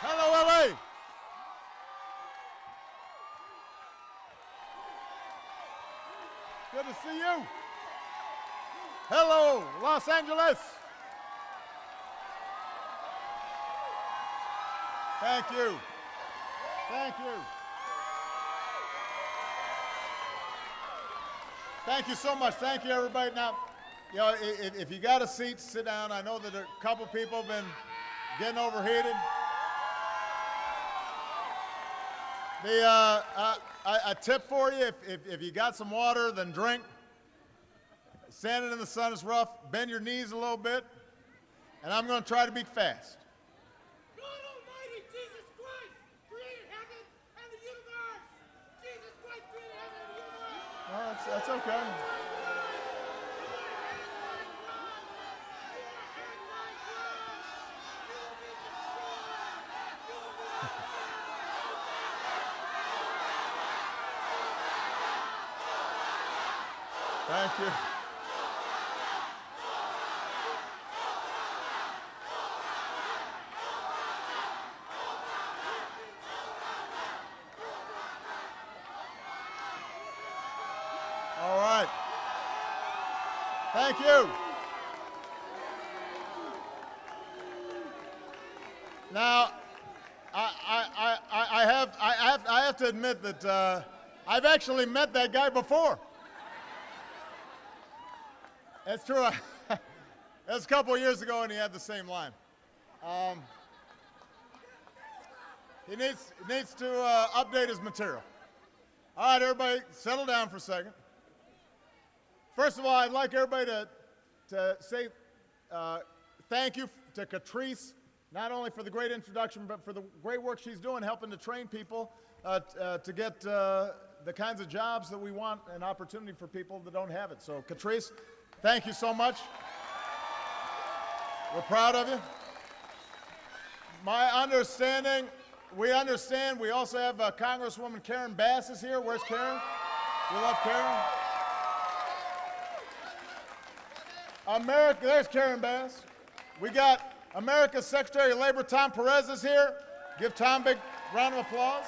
Hello, LA. Good to see you. Hello, Los Angeles. Thank you. Thank you. Thank you so much. Thank you, everybody. Now, if you got a seat, sit down. I know that a couple people have been getting overheated. A tip for you, if you got some water, then drink. Standing in the sun is rough. Bend your knees a little bit. And I'm going to try to be fast. God Almighty, Jesus Christ, created heaven and the universe. Jesus Christ created heaven and the universe. No, that's okay. Thank you. All right. Thank you. Now, I have to admit that I've actually met that guy before. That's true. That was a couple of years ago, and he had the same line. He needs to update his material. All right, everybody, settle down for a second. First of all, I'd like everybody to say thank you to Catrice, not only for the great introduction, but for the great work she's doing, helping to train people to get the kinds of jobs that we want, and opportunity for people that don't have it. So, Catrice, thank you so much. We're proud of you. My understanding, we also have Congresswoman Karen Bass is here. Where's Karen? We love Karen. There's Karen Bass. We got America's Secretary of Labor, Tom Perez, is here. Give Tom a big round of applause.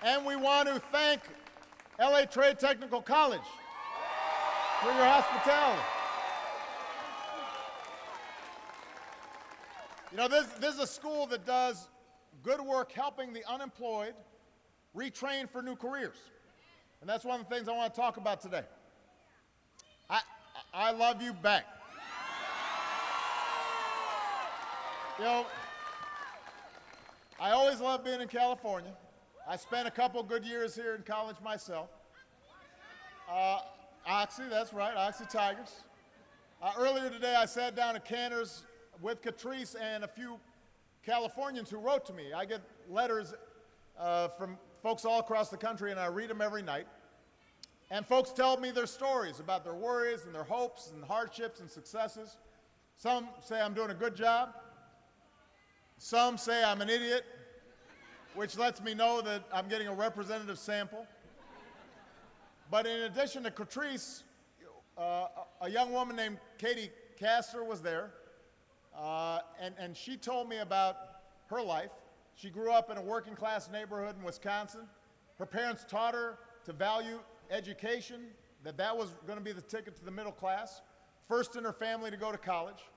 And we want to thank LA Trade Technical College for your hospitality. You know, this is a school that does good work helping the unemployed retrain for new careers. And that's one of the things I want to talk about today. I love you back. You know, I always loved being in California. I spent a couple good years here in college myself. Oxy, that's right, Oxy Tigers. Earlier today, I sat down at Cantor's with Catrice and a few Californians who wrote to me. I get letters from folks all across the country, and I read them every night. And folks tell me their stories about their worries and their hopes and hardships and successes. Some say I'm doing a good job. Some say I'm an idiot, which lets me know that I'm getting a representative sample. But in addition to Catrice, a young woman named Katie Castor was there, and she told me about her life. She grew up in a working class neighborhood in Wisconsin. Her parents taught her to value education, that was going to be the ticket to the middle class. First in her family to go to college.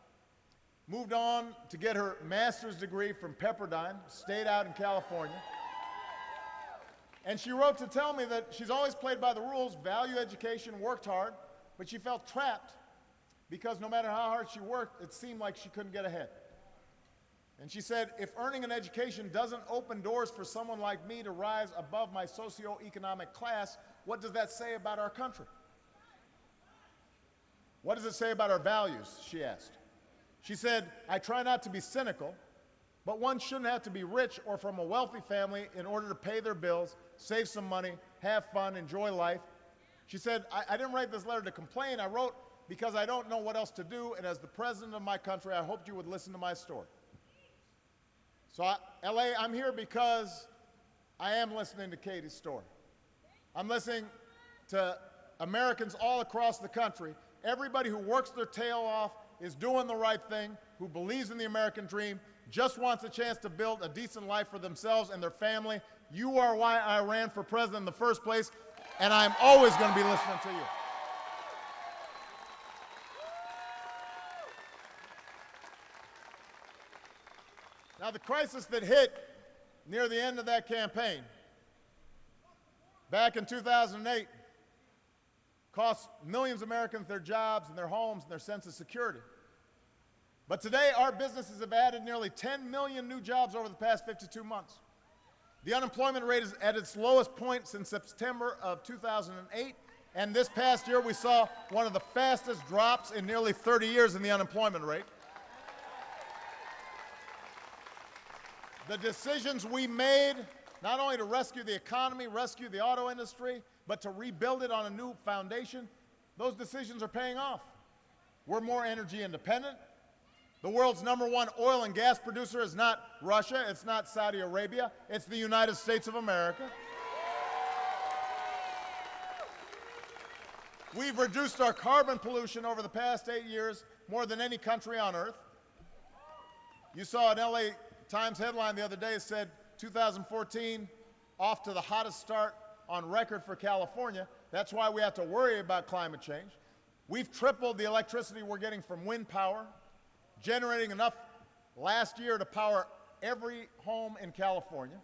Moved on to get her master's degree from Pepperdine, stayed out in California. And she wrote to tell me that she's always played by the rules, valued education, worked hard, but she felt trapped because no matter how hard she worked, it seemed like she couldn't get ahead. And she said, if earning an education doesn't open doors for someone like me to rise above my socioeconomic class, what does that say about our country? What does it say about our values, she asked. She said, I try not to be cynical, but one shouldn't have to be rich or from a wealthy family in order to pay their bills, save some money, have fun, enjoy life. She said, I didn't write this letter to complain. I wrote because I don't know what else to do, and as the president of my country, I hoped you would listen to my story. So, LA, I'm here because I am listening to Katie's story. I'm listening to Americans all across the country, everybody who works their tail off, is doing the right thing, who believes in the American dream, just wants a chance to build a decent life for themselves and their family. You are why I ran for president in the first place, and I'm always going to be listening to you. Now, the crisis that hit near the end of that campaign, back in 2008, cost millions of Americans their jobs and their homes and their sense of security. But today, our businesses have added nearly 10 million new jobs over the past 52 months. The unemployment rate is at its lowest point since September of 2008, and this past year we saw one of the fastest drops in nearly 30 years in the unemployment rate. The decisions we made, not only to rescue the economy, rescue the auto industry, but to rebuild it on a new foundation, those decisions are paying off. We're more energy independent. The world's #1 oil and gas producer is not Russia, it's not Saudi Arabia, it's the United States of America. We've reduced our carbon pollution over the past 8 years more than any country on earth. You saw an LA Times headline the other day that said 2014 off to the hottest start on record for California. That's why we have to worry about climate change. We've tripled the electricity we're getting from wind power, generating enough last year to power every home in California.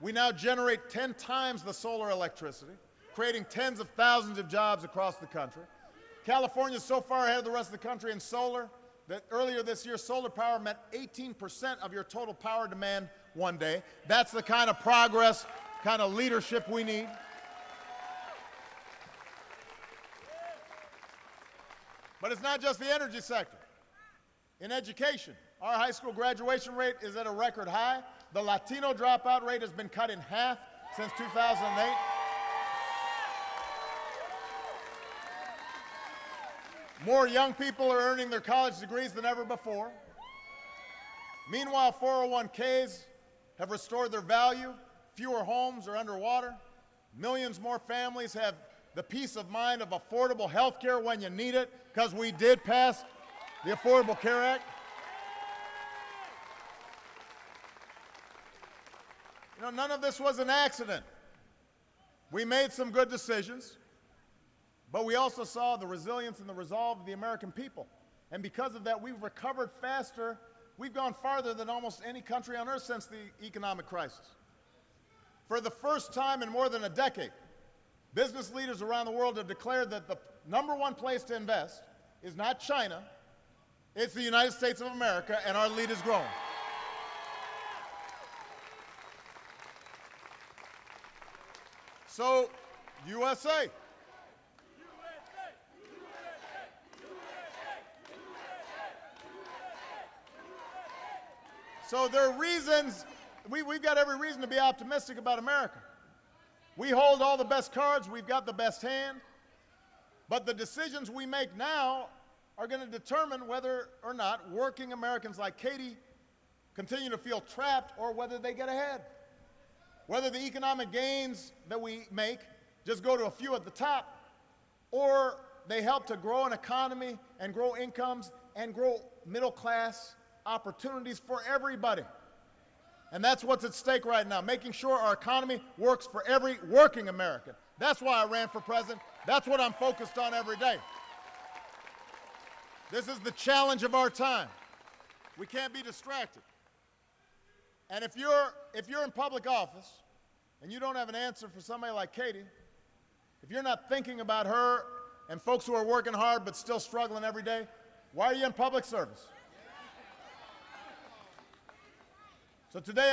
We now generate 10 times the solar electricity, creating tens of thousands of jobs across the country. California is so far ahead of the rest of the country in solar that earlier this year, solar power met 18% of your total power demand one day. That's the kind of progress, kind of leadership we need. But it's not just the energy sector. In education, our high school graduation rate is at a record high. The Latino dropout rate has been cut in half since 2008. More young people are earning their college degrees than ever before. Meanwhile, 401ks have restored their value. Fewer homes are underwater. Millions more families have the peace of mind of affordable health care when you need it, because we did pass the Affordable Care Act. You know, none of this was an accident. We made some good decisions, but we also saw the resilience and the resolve of the American people. And because of that, we've recovered faster. We've gone farther than almost any country on earth since the economic crisis. For the first time in more than a decade, business leaders around the world have declared that the #1 place to invest is not China, it's the United States of America, and our lead is growing. So, USA. So there are reasons, we've got every reason to be optimistic about America. We hold all the best cards, we've got the best hand, but the decisions we make now are going to determine whether or not working Americans like Katie continue to feel trapped or whether they get ahead. Whether the economic gains that we make just go to a few at the top, or they help to grow an economy and grow incomes and grow middle-class opportunities for everybody. And that's what's at stake right now, making sure our economy works for every working American. That's why I ran for president. That's what I'm focused on every day. This is the challenge of our time. We can't be distracted. And if you're in public office and you don't have an answer for somebody like Katie, if you're not thinking about her and folks who are working hard but still struggling every day, why are you in public service? So today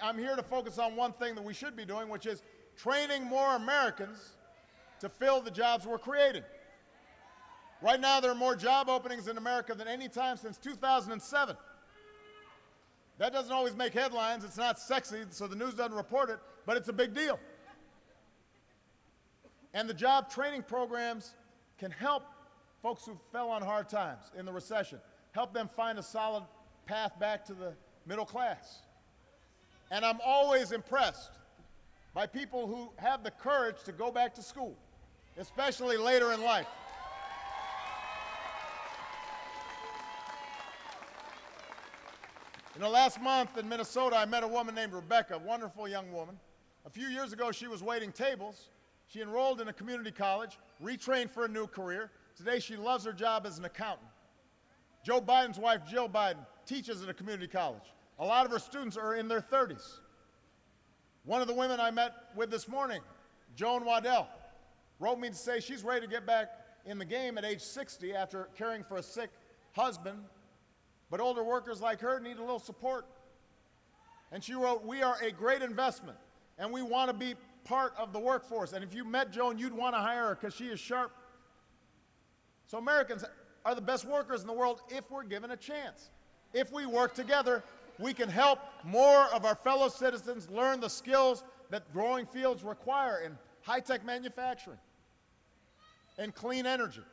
I'm here to focus on one thing that we should be doing, which is training more Americans to fill the jobs we're creating. Right now there are more job openings in America than any time since 2007. That doesn't always make headlines, it's not sexy, so the news doesn't report it, but it's a big deal. And the job training programs can help folks who fell on hard times in the recession, help them find a solid path back to the middle class. And I'm always impressed by people who have the courage to go back to school, especially later in life. Last month in Minnesota, I met a woman named Rebecca, a wonderful young woman. A few years ago, she was waiting tables. She enrolled in a community college, retrained for a new career. Today, she loves her job as an accountant. Joe Biden's wife, Jill Biden, teaches at a community college. A lot of her students are in their 30s. One of the women I met with this morning, Joan Waddell, wrote me to say she's ready to get back in the game at age 60 after caring for a sick husband, but older workers like her need a little support. And she wrote, "We are a great investment, and we want to be part of the workforce. And if you met Joan, you'd want to hire her because she is sharp." So Americans are the best workers in the world if we're given a chance. If we work together, we can help more of our fellow citizens learn the skills that growing fields require in high-tech manufacturing, in clean energy,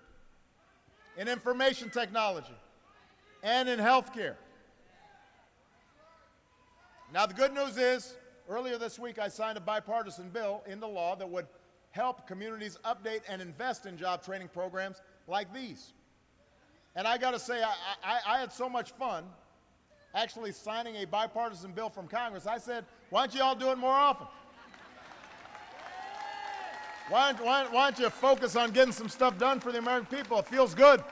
in information technology, and in healthcare. Now, the good news is, earlier this week I signed a bipartisan bill into law that would help communities update and invest in job training programs like these. And I got to say, I had so much fun actually signing a bipartisan bill from Congress. I said, why don't you all do it more often? Why don't you focus on getting some stuff done for the American people? It feels good.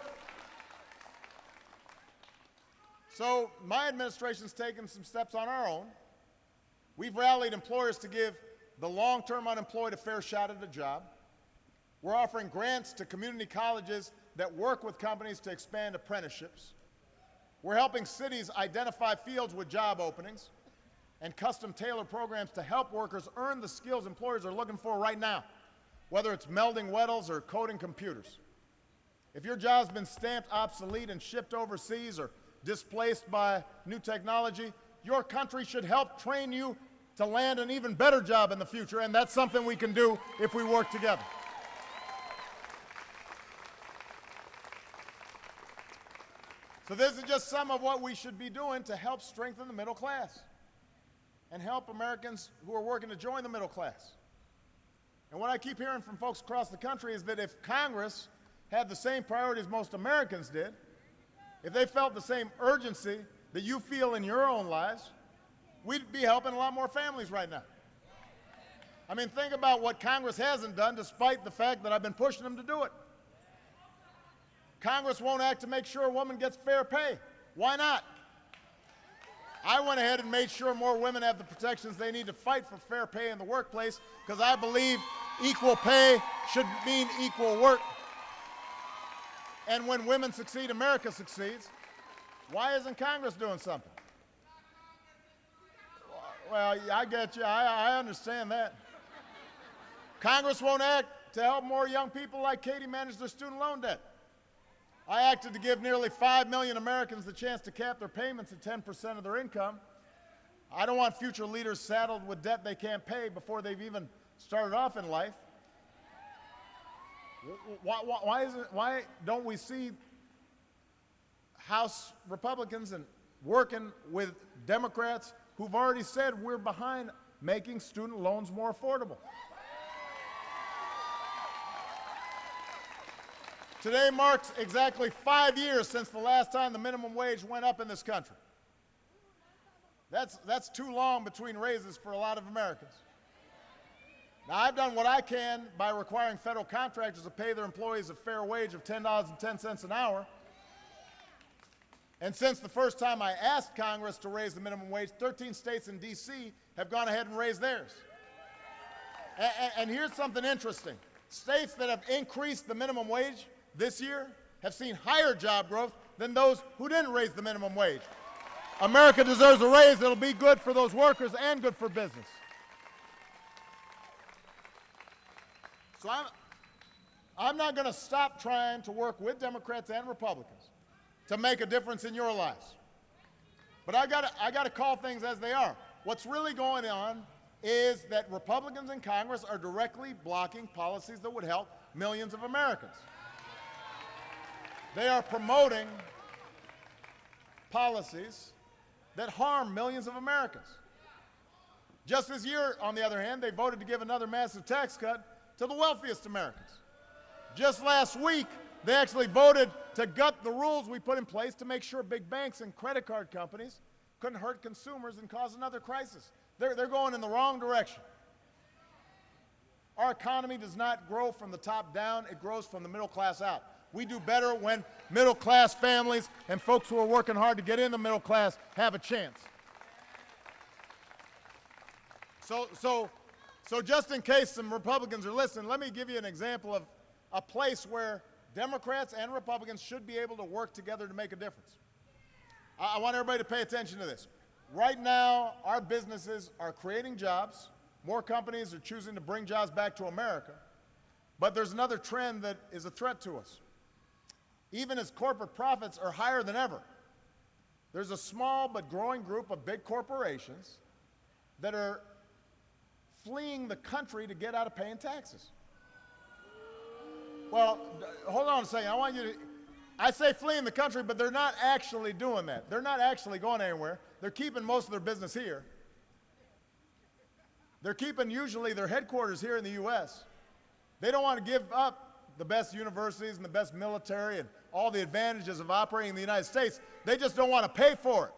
So my administration's taken some steps on our own. We've rallied employers to give the long-term unemployed a fair shot at a job. We're offering grants to community colleges that work with companies to expand apprenticeships. We're helping cities identify fields with job openings and custom tailored programs to help workers earn the skills employers are looking for right now, whether it's melding metals or coding computers. If your job's been stamped obsolete and shipped overseas or displaced by new technology, your country should help train you to land an even better job in the future, and that's something we can do if we work together. So this is just some of what we should be doing to help strengthen the middle class and help Americans who are working to join the middle class. And what I keep hearing from folks across the country is that if Congress had the same priorities most Americans did, if they felt the same urgency that you feel in your own lives, we'd be helping a lot more families right now. I mean, think about what Congress hasn't done despite the fact that I've been pushing them to do it. Congress won't act to make sure a woman gets fair pay. Why not? I went ahead and made sure more women have the protections they need to fight for fair pay in the workplace because I believe equal pay should mean equal work. And when women succeed, America succeeds. Why isn't Congress doing something? Well, I get you. I understand that. Congress won't act to help more young people like Katie manage their student loan debt. I acted to give nearly 5 million Americans the chance to cap their payments at 10% of their income. I don't want future leaders saddled with debt they can't pay before they've even started off in life. Why don't we see House Republicans and working with Democrats who've already said we're behind making student loans more affordable? Today marks exactly 5 years since the last time the minimum wage went up in this country. That's too long between raises for a lot of Americans. Now, I've done what I can by requiring federal contractors to pay their employees a fair wage of $10.10 an hour. And since the first time I asked Congress to raise the minimum wage, 13 states and D.C. have gone ahead and raised theirs. And here's something interesting. States that have increased the minimum wage this year have seen higher job growth than those who didn't raise the minimum wage. America deserves a raise that'll be good for those workers and good for business. So I'm not going to stop trying to work with Democrats and Republicans to make a difference in your lives. But I got to call things as they are. What's really going on is that Republicans in Congress are directly blocking policies that would help millions of Americans. They are promoting policies that harm millions of Americans. Just this year, on the other hand, they voted to give another massive tax cut to the wealthiest Americans. Just last week, they actually voted to gut the rules we put in place to make sure big banks and credit card companies couldn't hurt consumers and cause another crisis. They're going in the wrong direction. Our economy does not grow from the top down, it grows from the middle class out. We do better when middle class families and folks who are working hard to get in the middle class have a chance. So just in case some Republicans are listening, let me give you an example of a place where Democrats and Republicans should be able to work together to make a difference. I want everybody to pay attention to this. Right now, our businesses are creating jobs. More companies are choosing to bring jobs back to America. But there's another trend that is a threat to us. Even as corporate profits are higher than ever, there's a small but growing group of big corporations that are fleeing the country to get out of paying taxes. Well, hold on a second. I say fleeing the country, but they're not actually doing that. They're not actually going anywhere. They're keeping most of their business here. They're keeping usually their headquarters here in the U.S. They don't want to give up the best universities and the best military and all the advantages of operating in the United States. They just don't want to pay for it.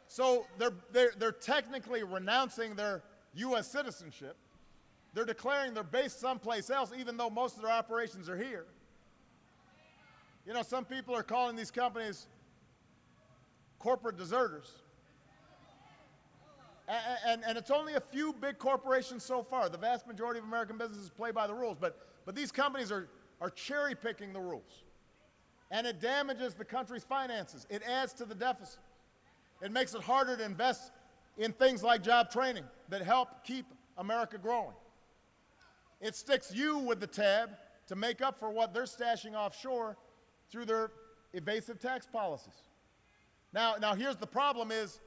So they're technically renouncing their U.S. citizenship. They're declaring they're based someplace else, even though most of their operations are here. You know, some people are calling these companies corporate deserters. And it's only a few big corporations so far. The vast majority of American businesses play by the rules. But these companies are cherry-picking the rules. And it damages the country's finances. It adds to the deficit. It makes it harder to invest in things like job training that help keep America growing. It sticks you with the tab to make up for what they're stashing offshore through their evasive tax policies. Now here's the problem is,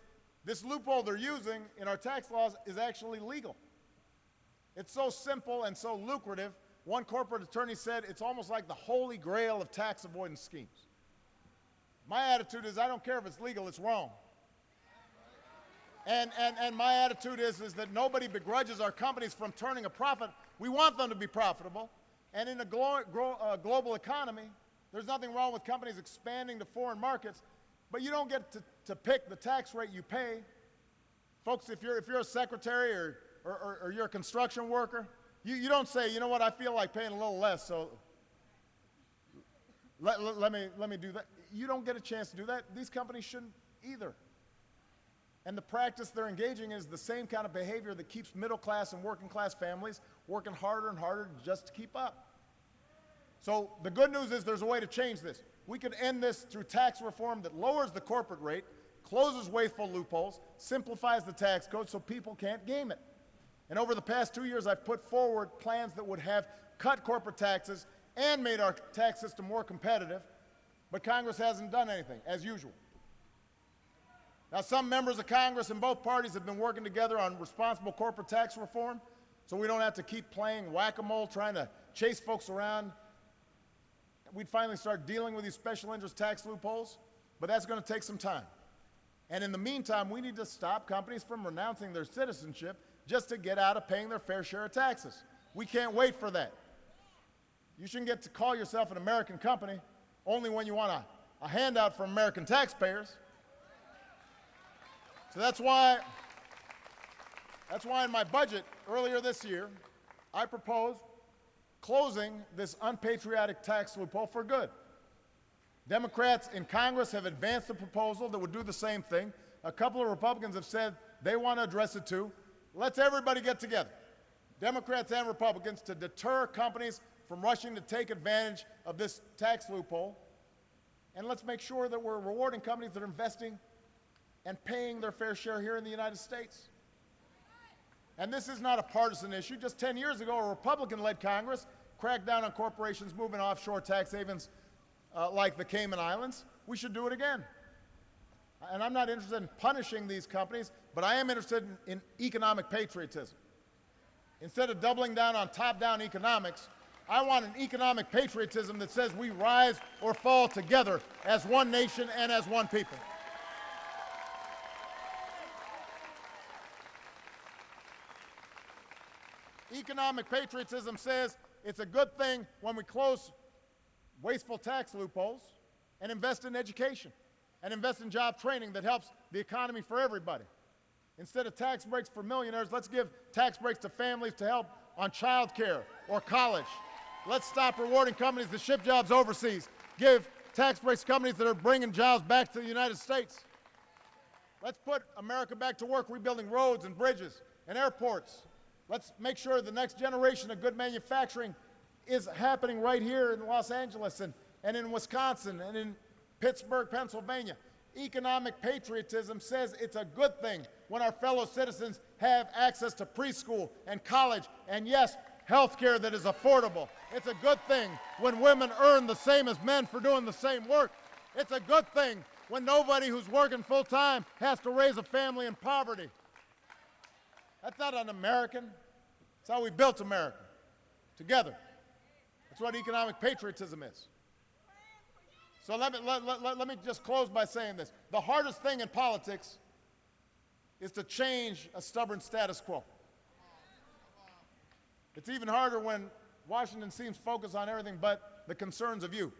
this loophole they're using in our tax laws is actually legal. It's so simple and so lucrative, one corporate attorney said it's almost like the holy grail of tax avoidance schemes. My attitude is I don't care if it's legal, it's wrong. And my attitude is that nobody begrudges our companies from turning a profit. We want them to be profitable. And in a global economy, there's nothing wrong with companies expanding to foreign markets, but you don't get to pick the tax rate you pay. Folks, if you're a secretary or you're a construction worker, you don't say, you know what, I feel like paying a little less, so let me do that. You don't get a chance to do that. These companies shouldn't either. And the practice they're engaging in is the same kind of behavior that keeps middle class and working class families working harder and harder just to keep up. So the good news is there's a way to change this. We can end this through tax reform that lowers the corporate rate, closes wasteful loopholes, simplifies the tax code so people can't game it. And over the past 2 years, I've put forward plans that would have cut corporate taxes and made our tax system more competitive, but Congress hasn't done anything, as usual. Now, some members of Congress in both parties have been working together on responsible corporate tax reform, so we don't have to keep playing whack-a-mole trying to chase folks around. We'd finally start dealing with these special interest tax loopholes, but that's going to take some time. And in the meantime, we need to stop companies from renouncing their citizenship just to get out of paying their fair share of taxes. We can't wait for that. You shouldn't get to call yourself an American company only when you want a handout from American taxpayers. So that's why in my budget earlier this year, I proposed closing this unpatriotic tax loophole for good. Democrats in Congress have advanced a proposal that would do the same thing. A couple of Republicans have said they want to address it too. Let's everybody get together, Democrats and Republicans, to deter companies from rushing to take advantage of this tax loophole. And let's make sure that we're rewarding companies that are investing and paying their fair share here in the United States. And this is not a partisan issue. Just 10 years ago, a Republican-led Congress cracked down on corporations moving offshore tax havens like the Cayman Islands. We should do it again. And I'm not interested in punishing these companies, but I am interested in economic patriotism. Instead of doubling down on top-down economics, I want an economic patriotism that says we rise or fall together as one nation and as one people. Economic patriotism says it's a good thing when we close wasteful tax loopholes and invest in education and invest in job training that helps the economy for everybody. Instead of tax breaks for millionaires, let's give tax breaks to families to help on child care or college. Let's stop rewarding companies that ship jobs overseas. Give tax breaks to companies that are bringing jobs back to the United States. Let's put America back to work rebuilding roads and bridges and airports. Let's make sure the next generation of good manufacturing is happening right here in Los Angeles and in Wisconsin and in Pittsburgh, Pennsylvania. Economic patriotism says it's a good thing when our fellow citizens have access to preschool and college and, yes, health care that is affordable. It's a good thing when women earn the same as men for doing the same work. It's a good thing when nobody who's working full-time has to raise a family in poverty. That's not un-American. That's how we built America, together. That's what economic patriotism is. So let me just close by saying this. The hardest thing in politics is to change a stubborn status quo. It's even harder when Washington seems focused on everything but the concerns of you.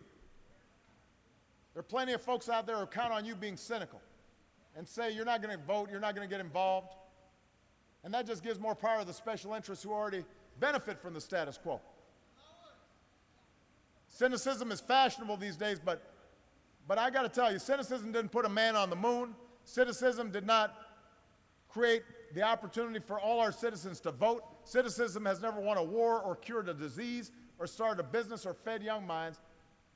There are plenty of folks out there who count on you being cynical and say you're not going to vote, you're not going to get involved. And that just gives more power to the special interests who already benefit from the status quo. Cynicism is fashionable these days, but I got to tell you, cynicism didn't put a man on the moon. Cynicism did not create the opportunity for all our citizens to vote. Cynicism has never won a war or cured a disease or started a business or fed young minds.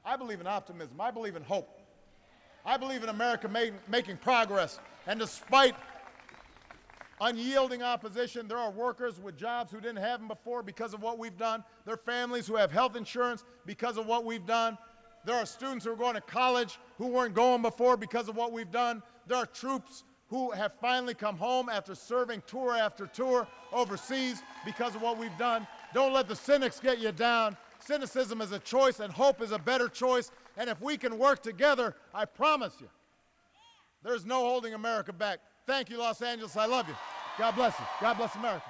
I believe in optimism. I believe in hope. I believe in America making progress. And despite unyielding opposition, there are workers with jobs who didn't have them before because of what we've done. There are families who have health insurance because of what we've done. There are students who are going to college who weren't going before because of what we've done. There are troops who have finally come home after serving tour after tour overseas because of what we've done. Don't let the cynics get you down. Cynicism is a choice, and hope is a better choice. And if we can work together, I promise you, there's no holding America back. Thank you, Los Angeles. I love you. God bless you. God bless America.